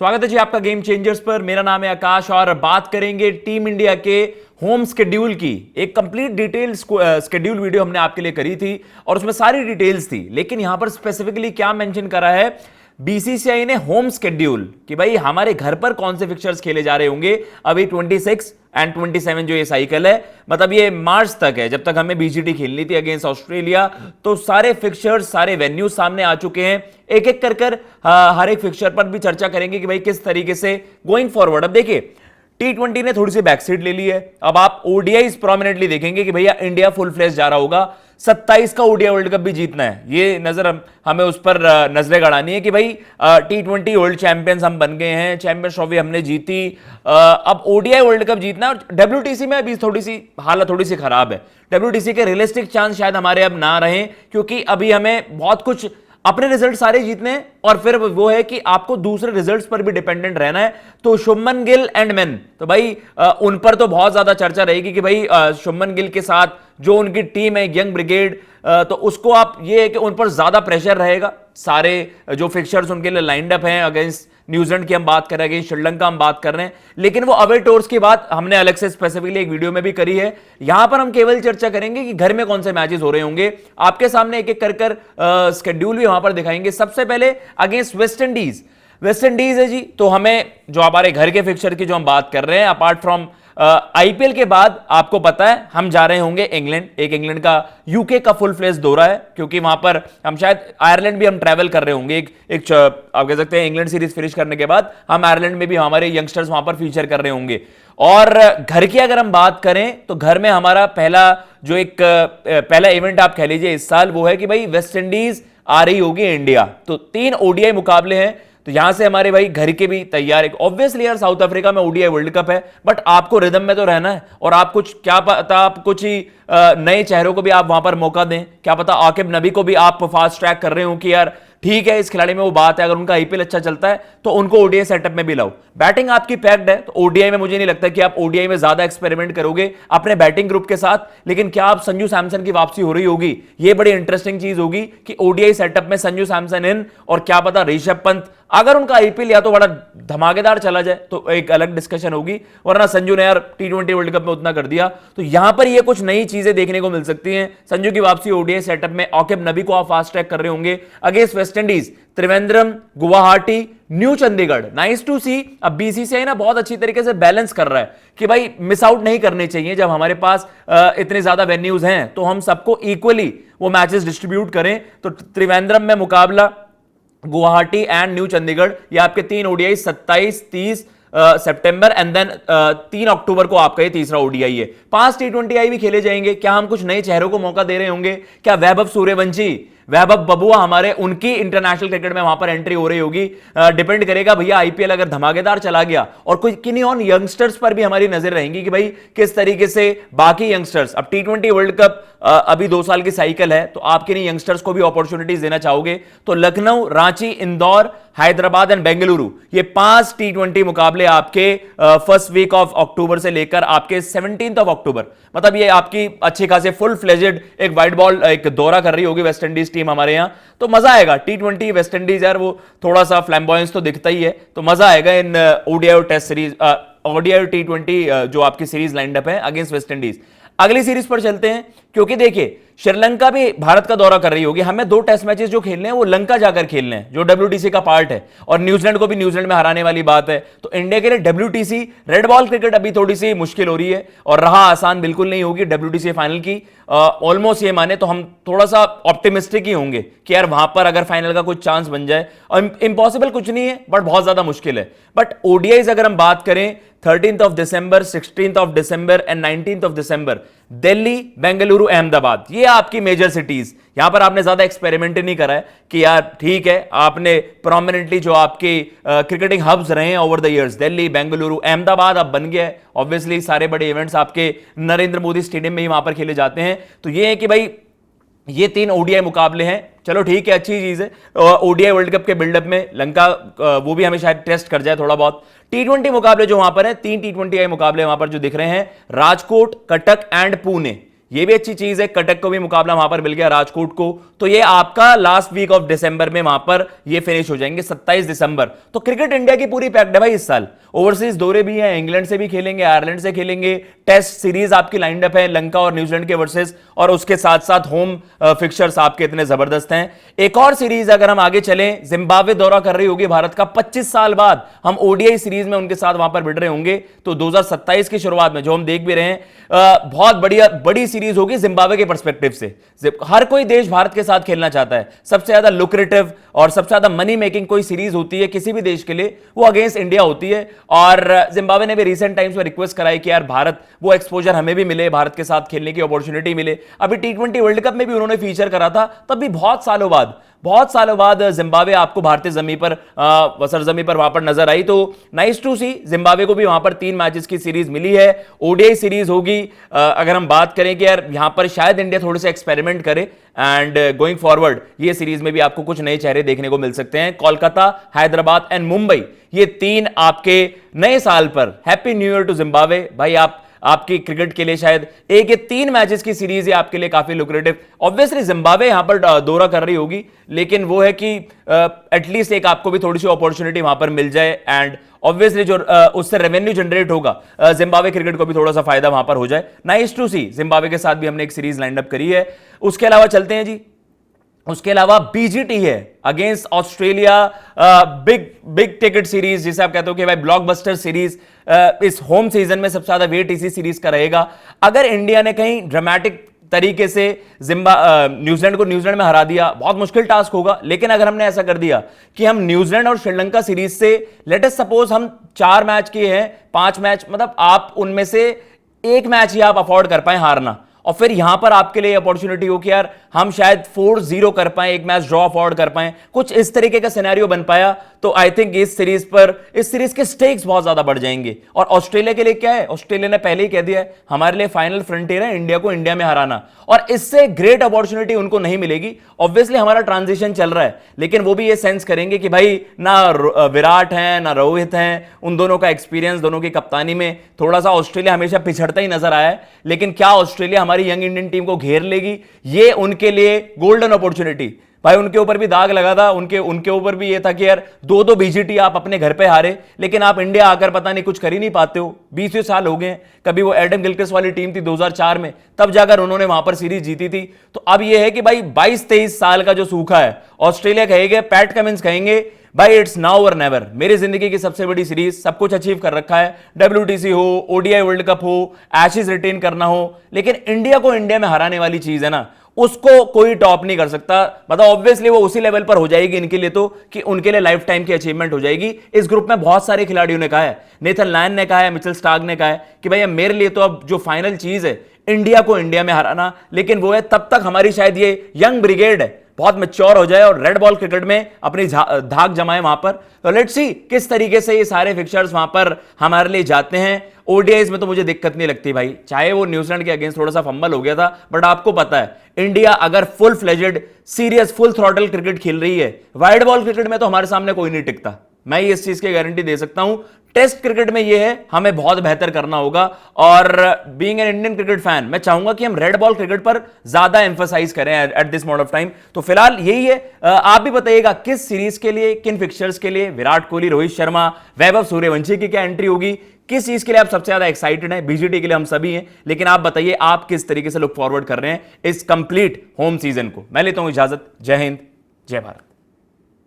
स्वागत है जी आपका गेम चेंजर्स पर। मेरा नाम है आकाश और बात करेंगे टीम इंडिया के होम स्केड्यूल की। एक कंप्लीट डिटेल स्केड्यूल वीडियो हमने आपके लिए करी थी और उसमें सारी डिटेल्स थी, लेकिन यहां पर स्पेसिफिकली क्या मेंशन करा है बीसीसीआई ने होम स्केड्यूल कि भाई हमारे घर पर कौन से फिक्चर्स खेले जा रहे होंगे। अभी 26 एंड 27 जो ये साइकिल है, मतलब ये मार्च तक है, जब तक हमें बीजीटी खेलनी थी अगेंस्ट ऑस्ट्रेलिया, तो सारे फिक्चर्स सारे वेन्यूज सामने आ चुके हैं। एक एक कर हर एक फिक्चर पर भी चर्चा करेंगे कि भाई किस तरीके से गोइंग फॉरवर्ड। अब देखिए T20 ने थोड़ी सी बैकसीट ले ली है, अब आप ओडीआई प्रोमिनेंटली देखेंगे कि भैया इंडिया फुल फ्लेश जा रहा होगा। 27 का ओडीआई वर्ल्ड कप भी जीतना है, ये नजर हमें उस पर नजरें गड़ानी है कि भाई T20 वर्ल्ड चैंपियंस हम बन गए हैं, चैंपियंस ट्रॉफी हमने जीती, अब ओडीआई वर्ल्ड कप जीतना है। और डब्ल्यूटीसी में अभी थोड़ी सी हालत थोड़ी सी खराब है, डब्ल्यूटीसी के रियलिस्टिक चांस शायद हमारे अब ना रहे, क्योंकि अभी हमें बहुत कुछ अपने रिजल्ट सारे जीतने हैं और फिर वो है कि आपको दूसरे रिजल्ट्स पर भी डिपेंडेंट रहना है। तो शुभमन गिल एंड मैन, तो भाई उन पर तो बहुत ज्यादा चर्चा रहेगी कि भाई शुभमन गिल के साथ जो उनकी टीम है यंग ब्रिगेड, तो उसको आप ये है कि उन पर ज्यादा प्रेशर रहेगा। सारे जो फिक्चर्स उनके लिए लाइंड अप हैं, अगेंस्ट न्यूजीलैंड की हम बात कर रहे हैं, अगेंस्ट श्रीलंका हम बात कर रहे हैं, लेकिन वो अवे टूर्स की बात हमने अलग से स्पेसिफिकली एक वीडियो में भी करी है। यहां पर हम केवल चर्चा करेंगे कि घर में कौन से मैचेस हो रहे होंगे। आपके सामने एक एक कर स्केड्यूल भी वहां पर दिखाएंगे। सबसे पहले against West Indies, West Indies है जी, तो हमें जो हमारे घर के फिक्चर की जो हम बात कर रहे हैं, अपार्ट फ्रॉम आईपीएल के बाद आपको पता है हम जा रहे होंगे इंग्लैंड। एक इंग्लैंड का यूके का फुल फ्लेश दौरा है, क्योंकि वहां पर हम शायद आयरलैंड भी हम ट्रैवल कर रहे होंगे। एक आप कह सकते हैं इंग्लैंड सीरीज फिनिश करने के बाद हम आयरलैंड में भी हमारे यंगस्टर्स वहां पर फीचर कर रहे होंगे। और घर की अगर हम बात करें तो घर में हमारा पहला जो एक पहला इवेंट आप कह लीजिए इस साल, वो है कि भाई वेस्ट इंडीज आ रही होगी इंडिया। तो 3 ओडीआई मुकाबले हैं, तो यहां से हमारे भाई घर के भी तैयार। एक ऑब्वियसली यार साउथ अफ्रीका में ओडीआई वर्ल्ड कप है, बट आपको रिदम में तो रहना है और आप कुछ क्या पता आप कुछ ही नए चेहरों को भी आप वहां पर मौका दें। क्या पता आकिब नबी को भी आप फास्ट ट्रैक कर रहे हो कि यार ठीक है इस खिलाड़ी में वो बात है, अगर उनका आईपीएल अच्छा चलता है तो उनको ओडीआई सेटअप में भी लाओ। बैटिंग आपकी पैक्ड है, तो ओडीआई में मुझे नहीं लगता कि आप ओडीआई में ज्यादा एक्सपेरिमेंट करोगे अपने बैटिंग ग्रुप के साथ। लेकिन क्या आप संजू सैमसन की वापसी हो रही होगी, ये बड़ी इंटरेस्टिंग चीज होगी कि ओडीआई सेटअप में संजू सैमसन इन, और क्या पता ऋषभ पंत, अगर उनका आईपीएल या तो बड़ा धमाकेदार चला जाए तो एक अलग डिस्कशन होगी, वरना संजू ने यार T20 वर्ल्ड कप में उतना कर दिया। तो यहां पर ये कुछ नई चीजें देखने को मिल सकती हैं। संजू की वापसी ओडीआई सेटअप में, आकिब नबी को आप फास्ट ट्रैक कर रहे होंगे against West Indies, Trivandrum, Guwahati, New Chandigarh. Nice to see. अब बीसीसीआई ना बहुत अच्छी तरीके से बैलेंस कर रहा है कि भाई मिस आउट नहीं करने चाहिए। जब हमारे पास इतने ज्यादा वेन्यूज हैं तो हम सबको इक्वली वो मैचेस डिस्ट्रीब्यूट करें। तो त्रिवेंद्रम में मुकाबला, गुवाहाटी एंड न्यू चंडीगढ़, ये आपके 3 ओडीआई 27, 30 सितंबर एंड देन 3 अक्टूबर को आपका ये तीसरा ओडीआई है। 5 T20 भी खेले जाएंगे। क्या हम कुछ नए चेहरों को मौका दे रहे होंगे? क्या वैभव सूर्यवंशी, वैभव बबुआ हमारे, उनकी इंटरनेशनल क्रिकेट में वहां पर एंट्री हो रही होगी? डिपेंड करेगा भैया आईपीएल अगर धमाकेदार चला गया, और कोई किन्हीं और यंगस्टर्स पर भी हमारी नजर रहेंगी कि भाई किस तरीके से बाकी यंगस्टर्स। अब T20 वर्ल्ड कप अभी 2 साल की साइकिल है, तो आप किन्हीं यंगस्टर्स को भी अपॉर्चुनिटीज देना चाहोगे? तो लखनऊ, रांची, इंदौर, हैदराबाद एंड बेंगलुरु, ये 5 T20 मुकाबले आपके फर्स्ट वीक ऑफ अक्टूबर से लेकर आपके 17 ऑफ अक्टूबर, मतलब ये आपकी अच्छी खासी फुल फ्लेजेड एक वाइट बॉल एक दौरा कर रही होगी वेस्ट इंडीज टीम हमारे यहां। तो मजा आएगा। T20 वेस्ट इंडीज यार वो थोड़ा सा फ्लैम्बॉयंस तो दिखता ही है, तो मजा आएगा इन ODI test series, ODI T20 जो आपकी सीरीज लाइंड अप है अगेंस्ट वेस्ट इंडीज। अगली सीरीज पर चलते हैं, क्योंकि देखिए श्रीलंका भी भारत का दौरा कर रही होगी। हमें 2 टेस्ट मैचेस जो खेलने हैं वो लंका जाकर खेलने हैं, जो डब्ल्यूटीसी का पार्ट है, और न्यूजीलैंड को भी न्यूजीलैंड में हराने वाली बात है। तो इंडिया के लिए डब्ल्यूटीसी रेड बॉल क्रिकेट अभी थोड़ी सी मुश्किल हो रही है, और रहा आसान बिल्कुल नहीं होगी डब्ल्यूटीसी फाइनल की। ऑलमोस्ट ये माने तो हम थोड़ा सा ऑप्टिमिस्टिक ही होंगे कि यार वहां पर अगर फाइनल का कुछ चांस बन जाए, और इंपॉसिबल कुछ नहीं है बट बहुत ज्यादा मुश्किल है। बट ओडीआईज अगर हम बात करें 13th of December, 16th of December and 19th of December, Delhi, Bengaluru, Ahmedabad, ये आपकी मेजर सिटीज। यहां पर आपने ज्यादा एक्सपेरिमेंट नहीं करा है कि यार ठीक है, आपने प्रोमिनेंटली जो आपके क्रिकेटिंग हब्स रहे हैं over the years, Delhi, Bengaluru, Ahmedabad अब बन गया है। ऑब्वियसली सारे बड़े इवेंट्स आपके नरेंद्र मोदी स्टेडियम में ही वहां पर खेले जाते हैं। तो ये है कि भाई ये 3 ओडीआई मुकाबले हैं। चलो ठीक है, अच्छी चीज है। ओडीआई वर्ल्ड कप के बिल्डअप में लंका वो भी हमें शायद टेस्ट कर जाए थोड़ा बहुत। T20 मुकाबले जो वहां पर है, 3 T20 मुकाबले वहां पर जो दिख रहे हैं, राजकोट, कटक एंड पुणे, ये भी अच्छी चीज है, कटक को भी मुकाबला वहां पर मिल गया, राजकोट को। तो ये आपका लास्ट वीक ऑफ दिसंबर में वहां पर ये फिनिश हो जाएंगे, 27 दिसंबर। तो क्रिकेट इंडिया की पूरी पैक्ड है भाई इस साल। ओवरसीज दौरे भी हैं, इंग्लैंड से भी खेलेंगे, आयरलैंड से खेलेंगे, टेस्ट सीरीज आपकी लाइंड अप है लंका और न्यूजीलैंड के वर्सेस, और उसके साथ साथ होम फिक्चर्स आपके इतने जबरदस्त हैं। एक और सीरीज अगर हम आगे चलें, जिम्बाब्वे दौरा कर रही होगी भारत का, 25 साल बाद हम ओडीआई सीरीज में उनके साथ वहां पर भिड़ रहे होंगे। तो 2027 की शुरुआत में जो हम देख भी रहे हैं, बहुत बढ़िया बड़ी सीरीज होगी जिम्बाब्वे के पर्सपेक्टिव से। हर कोई देश भारत के साथ खेलना चाहता है, सबसे ज्यादा लुक्रेटिव और सबसे ज्यादा मनी मेकिंग कोई सीरीज होती है किसी भी देश के लिए, वो अगेंस्ट इंडिया होती है। और जिम्बाब्वे ने भी रिसेंट टाइम्स में रिक्वेस्ट कराई कि यार भारत, वो एक्सपोजर हमें भी मिले, भारत के साथ खेलने की अपॉर्चुनिटी मिले। अभी T20 वर्ल्ड कप में भी उन्होंने फीचर करा था, तब भी बहुत सालों बाद जिम्बाब्वे आपको भारतीय जमीन पर, सरजमी पर वहां पर नजर आई। तो नाइस टू सी, जिम्बाब्वे को भी वहां पर 3 मैचेस की सीरीज मिली है, ओडीआई सीरीज होगी। अगर हम बात करें कि यार यहां पर शायद इंडिया थोड़े से एक्सपेरिमेंट करे, एंड गोइंग फॉरवर्ड ये सीरीज में भी आपको कुछ नए चेहरे देखने को मिल सकते हैं। कोलकाता, हैदराबाद एंड मुंबई, ये 3 आपके नए साल पर, happy new year to Zimbabwe भाई। आपकी क्रिकेट के लिए शायद एक या 3 मैचेस की सीरीज है आपके लिए काफी लुक्रेटिव। ऑब्वियसली जिम्बाब्वे यहां पर दौरा कर रही होगी, लेकिन वो है कि एटलीस्ट एक आपको भी थोड़ी सी अपॉर्चुनिटी वहां पर मिल जाए, एंड ऑब्वियसली जो उससे रेवेन्यू जनरेट होगा, जिम्बाब्वे क्रिकेट को भी थोड़ा सा फायदा वहां पर हो जाए। नाइस टू सी, जिम्बाब्वे के साथ भी हमने एक सीरीज लाइंड अप करी है। उसके अलावा चलते हैं जी, उसके अलावा बीजीटी है against Australia, big ticket series जिसे आप कहते हो कि भाई ब्लॉकबस्टर सीरीज। इस होम सीजन में सबसे ज्यादा वेट इसी सीरीज का रहेगा। अगर इंडिया ने कहीं ड्रामेटिक तरीके से न्यूजीलैंड को न्यूजीलैंड में हरा दिया, बहुत मुश्किल टास्क होगा। लेकिन अगर हमने ऐसा कर दिया कि हम न्यूजीलैंड और श्रीलंका सीरीज से, लेट अस सपोज हम 4 मैच किए हैं, 5 मैच, मतलब आप उनमें से 1 मैच ही आप अफोर्ड कर पाए हारना, और फिर यहां पर आपके लिए अपॉर्चुनिटी हो कि यार हम शायद 4-0 कर पाए, 1 मैच ड्रॉ अफोर्ड कर पाए, कुछ इस तरीके का सिनेरियो बन पाया, तो आई थिंक इस सीरीज के स्टेक्स बहुत ज्यादा बढ़ जाएंगे। और ऑस्ट्रेलिया के लिए क्या है, ऑस्ट्रेलिया ने पहले ही कह दिया है हमारे लिए फाइनल फ्रंटियर है इंडिया को इंडिया में हराना, और इससे ग्रेट अपॉर्चुनिटी उनको नहीं मिलेगी। ऑब्वियसली हमारा ट्रांजिशन चल रहा है, लेकिन वो भी ये सेंस करेंगे कि भाई ना विराट हैं ना रोहित हैं, उन दोनों का एक्सपीरियंस, दोनों की कप्तानी में थोड़ा सा ऑस्ट्रेलिया हमेशा पिछड़ता ही नजर आया है। लेकिन क्या ऑस्ट्रेलिया हमारी यंग इंडियन टीम को घेर लेगी, ये उनके लिए गोल्डन अपॉर्चुनिटी। भाई उनके ऊपर भी दाग लगा था, उनके ऊपर भी ये था कि यार 2-2 बीजीटी आप अपने घर पे हारे, लेकिन आप इंडिया आकर पता नहीं कुछ कर ही नहीं पाते हो। 20 साल हो गए, कभी वो एडम गिलक्रिस्ट वाली टीम थी 2004 में, तब जाकर उन्होंने वहां पर सीरीज जीती थी। तो अब ये है कि भाई 22-23 साल का जो सूखा है, ऑस्ट्रेलिया कहेंगे, पैट कमिंस कहेंगे भाई इट्स नाउ और नेवर, मेरी जिंदगी की सबसे बड़ी सीरीज, सब कुछ अचीव कर रखा है, WTC हो, ओडीआई वर्ल्ड कप हो, एशेज रिटेन करना हो, लेकिन इंडिया को इंडिया में हराने वाली चीज है ना, उसको कोई टॉप नहीं कर सकता। मतलब ऑब्वियसली वो उसी लेवल पर हो जाएगी इनके लिए, तो कि उनके लिए लाइफ टाइम की अचीवमेंट हो जाएगी। इस ग्रुप में बहुत सारे खिलाड़ियों ने कहा है, नेथन लायन ने कहा है, मिचेल स्टार्क ने कहा है कि भाई मेरे लिए तो अब जो फाइनल चीज है इंडिया को इंडिया में हराना, लेकिन वो है तब तक हमारी शायद ये यंग ब्रिगेड है बहुत मैच्योर हो जाए और रेड बॉल क्रिकेट में अपनी धाक जमाए वहां पर। तो लेट्स सी किस तरीके से ये सारे फिक्चर्स वहां पर हमारे लिए जाते हैं। ओडीआईज में तो मुझे दिक्कत नहीं लगती भाई, चाहे वो न्यूजीलैंड के अगेंस्ट थोड़ा सा फंबल हो गया था, बट आपको पता है इंडिया अगर full fledged serious full throttle cricket खेल रही है, वाइड बॉल क्रिकेट में तो हमारे सामने कोई नहीं टिकता। मैं इस चीज की गारंटी दे सकता हूं। टेस्ट क्रिकेट में ये है हमें बहुत बेहतर करना होगा, और being an Indian cricket fan मैं चाहूंगा कि हम रेड बॉल क्रिकेट पर ज्यादा एम्फसाइज करें at this mode of time. तो फिलहाल यही है। आप भी बताइएगा किस सीरीज के लिए, किन फिक्चर्स के लिए विराट कोहली, रोहित शर्मा, वैभव सूर्यवंशी की क्या एंट्री होगी, किस चीज के लिए आप सबसे ज्यादा एक्साइटेड हैं। बीजीटी के लिए हम सभी हैं, लेकिन आप बताइए आप किस तरीके से लुक फॉरवर्ड कर रहे हैं इस कंप्लीट होम सीजन को। मैं लेता हूं इजाजत। जय हिंद, जय भारत।